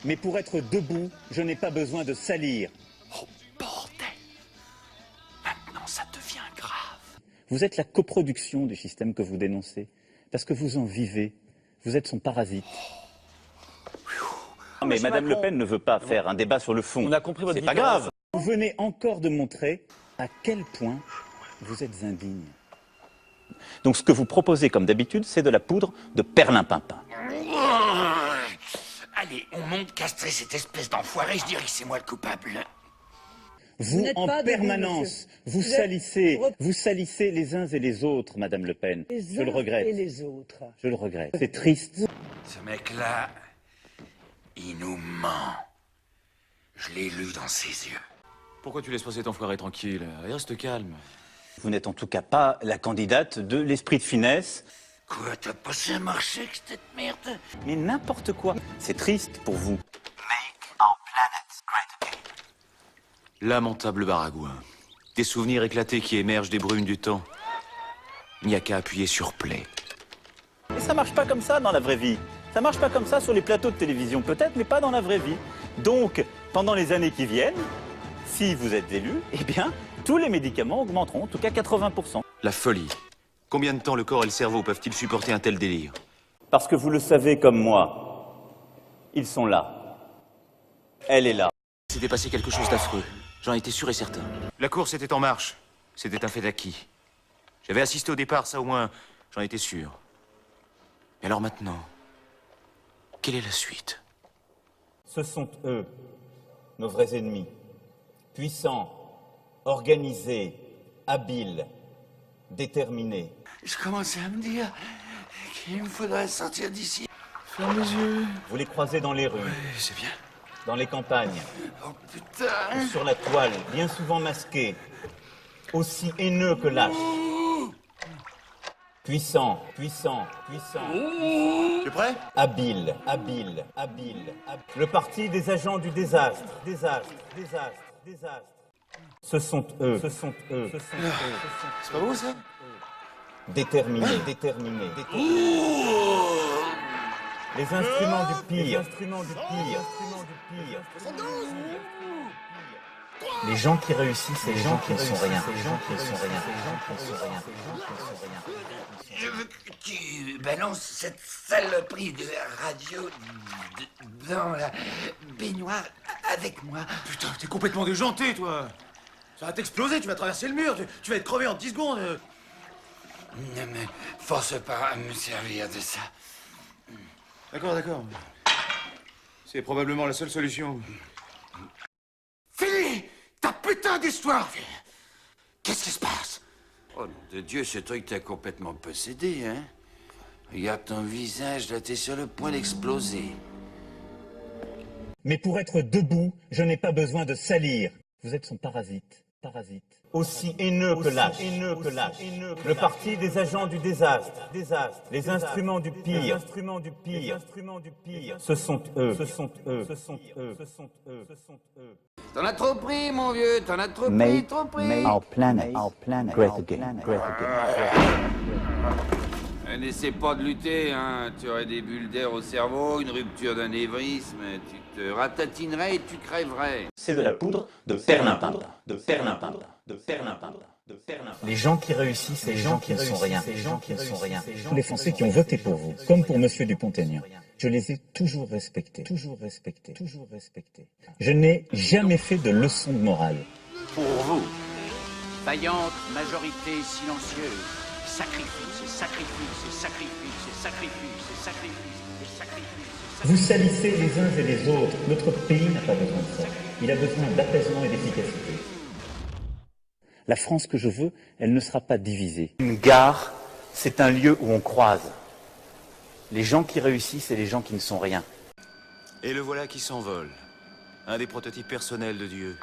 Mais pour être debout, je n'ai pas besoin de salir. Oh bordel! Maintenant ça devient grave. Vous êtes la coproduction du système que vous dénoncez, parce que vous en vivez. Vous êtes son parasite. Mais Monsieur Madame Macron, Le Pen ne veut pas faire un débat sur le fond. On a compris votre C'est pas différence. grave. Vous venez encore de montrer à quel point vous êtes indigne. Donc ce que vous proposez, comme d'habitude, c'est de la poudre de perlimpinpin. Allez, on monte castrer cette espèce d'enfoiré, je dirais que c'est moi le coupable. Vous, n'êtes en pas debout, permanence, monsieur. vous salissez les uns et les autres, Madame Le Pen. Je le regrette. Et les autres. Je le regrette. C'est triste. Ce mec-là, il nous ment. Je l'ai lu dans ses yeux. Pourquoi tu laisses passer ton enfoiré tranquille? Reste calme. Vous n'êtes en tout cas pas la candidate de l'esprit de finesse. Quoi, t'as passé un marché avec cette merde? Mais n'importe quoi. C'est triste pour vous. Lamentable baragouin. Des souvenirs éclatés qui émergent des brumes du temps. Il n'y a qu'à appuyer sur play. Et ça marche pas comme ça dans la vraie vie. Ça marche pas comme ça sur les plateaux de télévision, peut-être, mais pas dans la vraie vie. Donc, pendant les années qui viennent, si vous êtes élu, eh bien, tous les médicaments augmenteront, en tout cas 80%. La folie. Combien de temps le corps et le cerveau peuvent-ils supporter un tel délire? Parce que vous le savez comme moi, ils sont là. Elle est là. S'était passé quelque chose d'affreux. J'en étais sûr et certain. La course était en marche. C'était un fait acquis. J'avais assisté au départ, ça au moins, j'en étais sûr. Et alors maintenant, quelle est la suite? Ce sont eux, nos vrais ennemis. Puissants, organisés, habiles, déterminés. Je commençais à me dire qu'il me faudrait sortir d'ici. Ferme les yeux. Vous les croisez dans les rues, C'est bien. dans les campagnes, Oh putain! sur la toile, bien souvent masqués, aussi haineux que lâches. Puissants, puissants, puissants. Tu es prêt? Habile, habile, habile, habile. Le parti des agents du désastre, désastre, désastre, désastre. Ce sont eux, ce sont eux, ce sont eux, C'est pas beau ça? déterminés, déterminés, déterminés. Les instruments du pire, les instruments du pire, les gens qui réussissent, c'est les gens qui ne sont rien, les gens qui ne sont rien, les gens qui ne sont rien, les gens qui ne sont rien. Je veux que tu balances cette saloperie de radio dans la baignoire avec moi. Putain, t'es complètement déjanté, toi. Ça va t'exploser, tu vas traverser le mur, tu vas être crevé en 10 secondes. Ne me force pas à me servir de ça. D'accord, d'accord. C'est probablement la seule solution. Fini ta putain d'histoire! Qu'est-ce qui se passe? Oh nom de Dieu, ce truc t'a complètement possédé, hein? Regarde ton visage, là, t'es sur le point d'exploser. Mais pour être debout, je n'ai pas besoin de salir. Vous êtes son parasite, parasite. Aussi haineux que lâche, haineux que lâche. Le parti des agents du désastre, désastre. Les instruments du pire, les instruments du pire, les instruments du pire. Ce sont eux, ce sont eux, ce sont eux, ce sont eux, ce sont eux. T'en as trop pris, mon vieux, t'en as trop pris, trop pris. planet great again, great again. N'essaie pas de lutter, hein. Tu aurais des bulles d'air au cerveau, une rupture d'anévrisme, tu te ratatinerais et tu crèverais. C'est de la poudre de perlimpinpin, de perlimpinpin, de perlimpinpin, de perlimpinpin. Les gens qui réussissent, c'est les gens qui ne sont rien, les gens qui ne sont rien. Tous les Français qui ont voté pour vous, comme pour Monsieur Dupont-Aignan, je les ai toujours respectés, toujours respectés, toujours respectés. Je n'ai jamais fait de leçon de morale. Pour vous, vaillante majorité silencieuse, sacrifice, sacrifice, sacrifice, sacrifice, sacrifice, sacrifice. Vous salissez les uns et les autres. Notre pays n'a pas besoin de ça. Il a besoin d'apaisement et d'efficacité. La France que je veux, elle ne sera pas divisée. Une gare, c'est un lieu où on croise les gens qui réussissent et les gens qui ne sont rien. Et le voilà qui s'envole. Un des prototypes personnels de Dieu.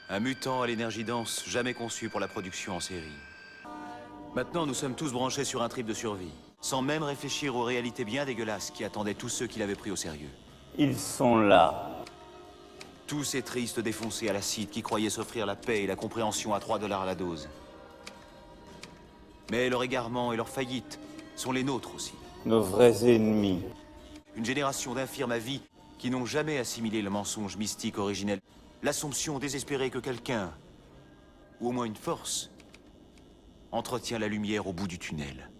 Un mutant à l'énergie dense, jamais conçu pour la production en série. Maintenant, nous sommes tous branchés sur un trip de survie, sans même réfléchir aux réalités bien dégueulasses qui attendaient tous ceux qui l'avaient pris au sérieux. Ils sont là. Tous ces tristes défoncés à l'acide qui croyaient s'offrir la paix et la compréhension à 3 $ la dose. Mais leur égarement et leur faillite sont les nôtres aussi. Nos vrais ennemis. Une génération d'infirmes à vie qui n'ont jamais assimilé le mensonge mystique originel. L'assomption désespérée que quelqu'un, ou au moins une force, entretient la lumière au bout du tunnel.